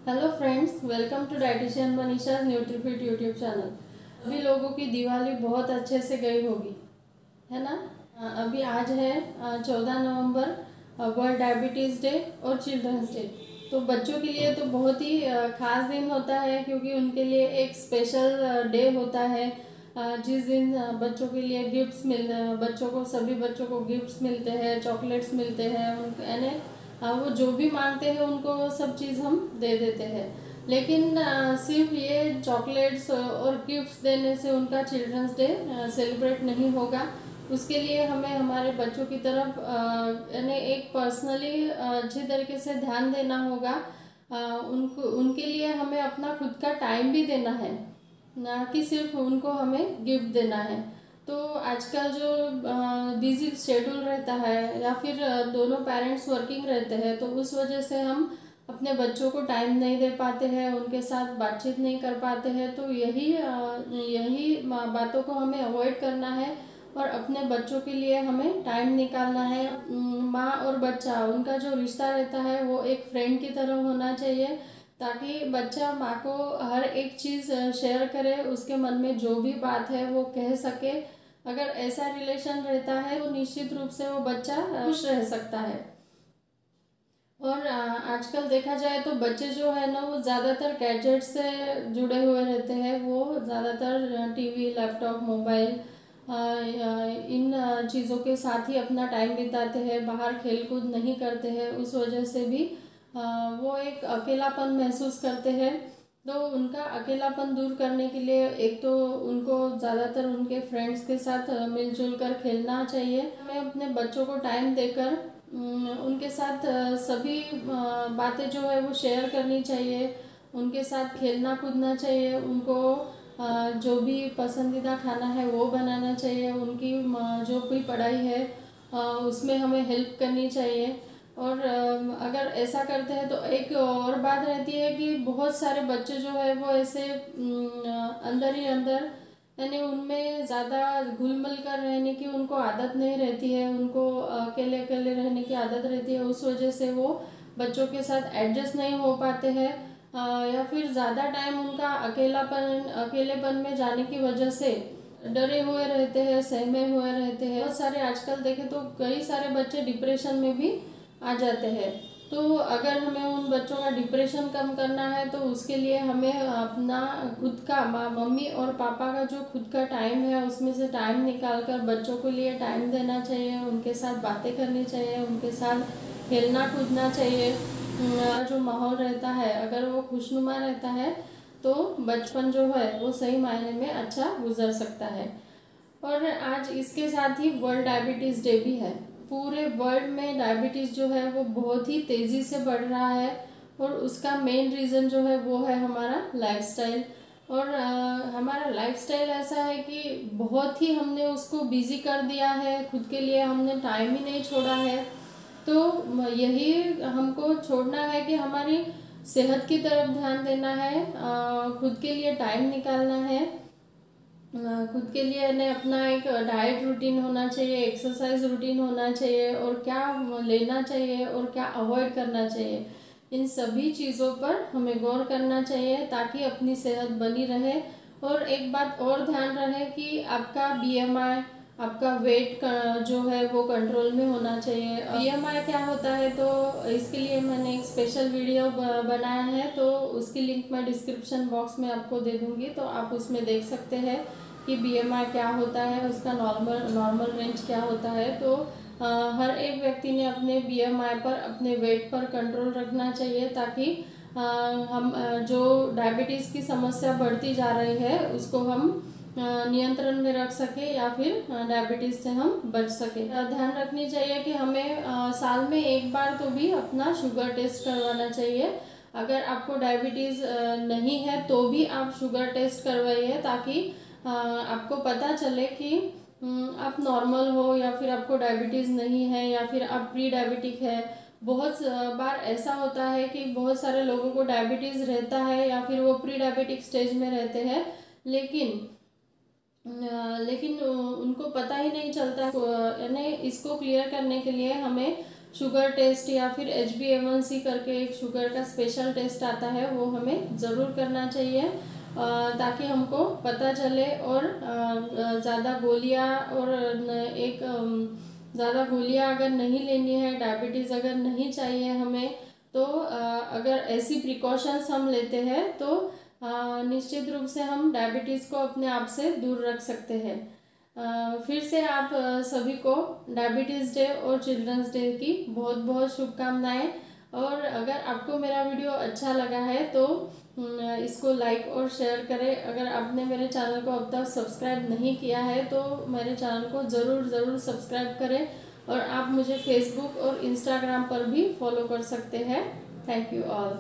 Hello friends, welcome to dietitian Manisha's Nutrifit YouTube channel. अभी लोगों की दिवाली बहुत अच्छे से गई होगी, है ना। अभी आज है 14 नवंबर, वर्ल्ड डायबिटीज़ डे और चिल्ड्रंस डे। तो बच्चों के लिए तो बहुत ही खास दिन होता है, क्योंकि उनके लिए एक स्पेशल डे होता है, जिस दिन बच्चों के लिए गिफ्ट्स बच्चों को, सभी बच्चों को गिफ्ट्स मिलते हैं, चॉकलेट्स मिलते हैं, यानी वो जो भी मांगते हैं उनको सब चीज़ हम दे देते हैं। लेकिन सिर्फ ये चॉकलेट्स और गिफ्ट्स देने से उनका चिल्ड्रंस डे सेलिब्रेट नहीं होगा। उसके लिए हमें हमारे बच्चों की तरफ यानी एक पर्सनली अच्छी तरीके से ध्यान देना होगा। उनको, उनके लिए हमें अपना खुद का टाइम भी देना है, ना कि सिर्फ उनको हमें गिफ्ट देना है। तो आजकल जो बिजी शेड्यूल रहता है, या फिर दोनों पेरेंट्स वर्किंग रहते हैं, तो उस वजह से हम अपने बच्चों को टाइम नहीं दे पाते हैं, उनके साथ बातचीत नहीं कर पाते हैं। तो यही बातों को हमें अवॉइड करना है और अपने बच्चों के लिए हमें टाइम निकालना है। माँ और बच्चा, उनका जो रिश्ता रहता है वो एक फ्रेंड की तरह होना चाहिए, ताकि बच्चा माँ को हर एक चीज़ शेयर करे, उसके मन में जो भी बात है वो कह सके। अगर ऐसा रिलेशन रहता है तो निश्चित रूप से वो बच्चा खुश रह सकता है। और आजकल देखा जाए तो बच्चे जो है ना, वो ज़्यादातर गैजेट से जुड़े हुए रहते हैं। वो ज़्यादातर टीवी, लैपटॉप, मोबाइल, इन चीज़ों के साथ ही अपना टाइम बिताते हैं, बाहर खेलकूद नहीं करते हैं। उस वजह से भी वो एक अकेलापन महसूस करते हैं। तो उनका अकेलापन दूर करने के लिए एक तो उनको ज़्यादातर उनके फ्रेंड्स के साथ मिलजुल कर खेलना चाहिए। हमें अपने बच्चों को टाइम देकर उनके साथ सभी बातें जो है वो शेयर करनी चाहिए, उनके साथ खेलना कूदना चाहिए, उनको जो भी पसंदीदा खाना है वो बनाना चाहिए, उनकी जो कोई पढ़ाई है उसमें हमें हेल्प करनी चाहिए। और अगर ऐसा करते हैं तो एक और बात रहती है कि बहुत सारे बच्चे जो है वो ऐसे अंदर ही अंदर, यानी उनमें ज़्यादा घुल मिल कर रहने की उनको आदत नहीं रहती है, उनको अकेले अकेले रहने की आदत रहती है। उस वजह से वो बच्चों के साथ एडजस्ट नहीं हो पाते हैं, या फिर ज़्यादा टाइम उनका अकेलेपन में जाने की वजह से डरे हुए रहते हैं, सहमे हुए रहते हैं। बहुत सारे आजकल देखें तो कई सारे बच्चे डिप्रेशन में भी आ जाते हैं। तो अगर हमें उन बच्चों का डिप्रेशन कम करना है तो उसके लिए हमें अपना खुद का मम्मी और पापा का जो खुद का टाइम है उसमें से टाइम निकाल कर बच्चों के लिए टाइम देना चाहिए, उनके साथ बातें करनी चाहिए, उनके साथ खेलना कूदना चाहिए। जो माहौल रहता है अगर वो खुशनुमा रहता है तो बचपन जो है वो सही मायने में अच्छा गुजर सकता है। और आज इसके साथ ही वर्ल्ड डायबिटीज़ डे भी है। पूरे वर्ल्ड में डायबिटीज़ जो है वो बहुत ही तेज़ी से बढ़ रहा है, और उसका मेन रीज़न जो है वो है हमारा लाइफस्टाइल। और हमारा लाइफस्टाइल ऐसा है कि बहुत ही हमने उसको बिजी कर दिया है, खुद के लिए हमने टाइम ही नहीं छोड़ा है। तो यही हमको छोड़ना है कि हमारी सेहत की तरफ ध्यान देना है, खुद के लिए टाइम निकालना है, खुद के लिए ने अपना एक डाइट रूटीन होना चाहिए, एक्सरसाइज रूटीन होना चाहिए, और क्या लेना चाहिए और क्या अवॉइड करना चाहिए, इन सभी चीज़ों पर हमें गौर करना चाहिए, ताकि अपनी सेहत बनी रहे। और एक बात और ध्यान रहे कि आपका बीएमआई, आपका वेट जो है वो कंट्रोल में होना चाहिए। बीएमआई क्या होता है, तो इसके लिए मैंने एक स्पेशल वीडियो बनाया है, तो उसकी लिंक मैं डिस्क्रिप्शन बॉक्स में आपको दे दूँगी, तो आप उसमें देख सकते हैं कि बीएमआई क्या होता है, उसका नॉर्मल रेंज क्या होता है। तो हर एक व्यक्ति ने अपने बीएमआई पर, अपने वेट पर कंट्रोल रखना चाहिए, ताकि हम जो डायबिटीज़ की समस्या बढ़ती जा रही है उसको हम नियंत्रण में रख सके, या फिर डायबिटीज़ से हम बच सके। ध्यान रखनी चाहिए कि हमें साल में एक बार तो भी अपना शुगर टेस्ट करवाना चाहिए। अगर आपको डायबिटीज़ नहीं है तो भी आप शुगर टेस्ट करवाइए, ताकि आपको पता चले कि आप नॉर्मल हो, या फिर आपको डायबिटीज़ नहीं है, या फिर आप प्री डायबिटिक है। बहुत बार ऐसा होता है कि बहुत सारे लोगों को डायबिटीज़ रहता है, या फिर वो प्री डायबिटिक स्टेज में रहते हैं, लेकिन उनको पता ही नहीं चलता। यानी इसको क्लियर करने के लिए हमें शुगर टेस्ट या फिर HbA1c करके एक शुगर का स्पेशल टेस्ट आता है, वो हमें ज़रूर करना चाहिए ताकि हमको पता चले। और ज़्यादा गोलियां और ज़्यादा गोलियां अगर नहीं लेनी है, डायबिटीज़ अगर नहीं चाहिए हमें, तो अगर ऐसी प्रिकॉशंस हम लेते हैं तो निश्चित रूप से हम डायबिटीज़ को अपने आप से दूर रख सकते हैं। फिर से आप सभी को डायबिटीज़ डे और चिल्ड्रंस डे की बहुत बहुत शुभकामनाएं। और अगर आपको मेरा वीडियो अच्छा लगा है तो इसको लाइक और शेयर करें। अगर आपने मेरे चैनल को अब तक सब्सक्राइब नहीं किया है तो मेरे चैनल को ज़रूर सब्सक्राइब करें। और आप मुझे फेसबुक और इंस्टाग्राम पर भी फॉलो कर सकते हैं। Thank you all.